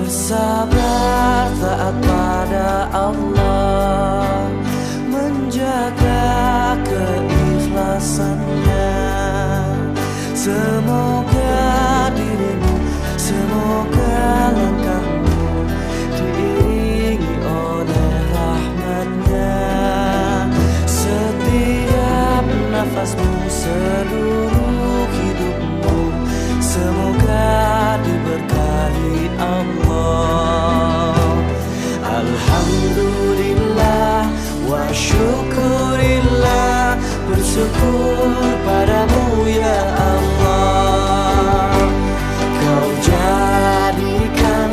bersabar taat pada Allah, menjaga keikhlasannya. Semoga dirimu, semoga langkahmu diiringi oleh rahmatnya. Setiap nafasmu, seluruh hidupmu, semoga diberkahi Allah. Alhamdulillah wa syukurillah, bersyukur padamu ya Allah. Kau jadikan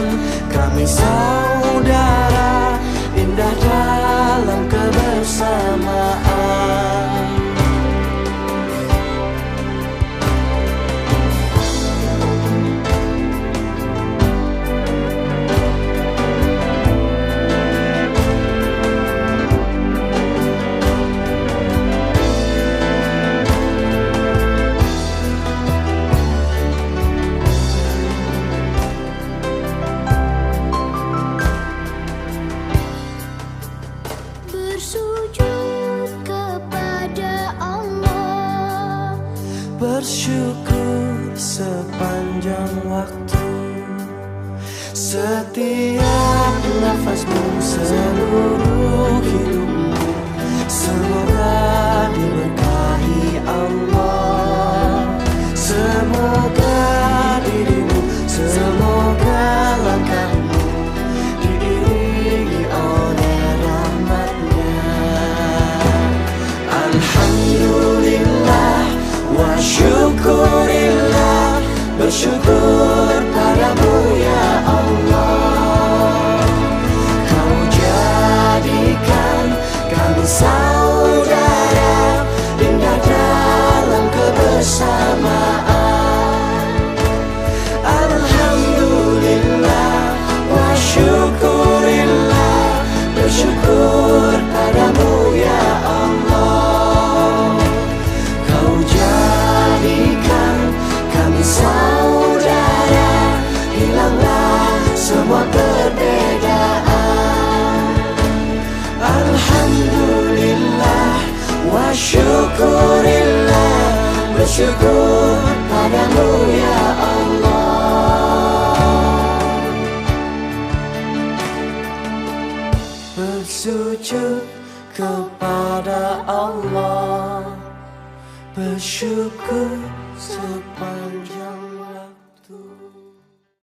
kami saudara, indah dalam kebersamaan. Bersyukur sepanjang waktu, setiap nafasmu, seluruh hidupmu, semoga diberkahi Allah. Semoga dirimu, semoga langkahmu diiringi oleh rahmatnya. Alhamdulillah wa syukurillah, bersyukur padamu ya Allah. Kau jadikan kami saudara, indah dalam kebersamaan. Alhamdulillah wa syukurillah, bersyukur padamu ya Allah. Kau jadikan kami saudara, hilanglah semua perbedaan. Alhamdulillah wa syukurillah, bersyukur padamu ya Allah. Bersujud kepada Allah, bersyukur sepanjang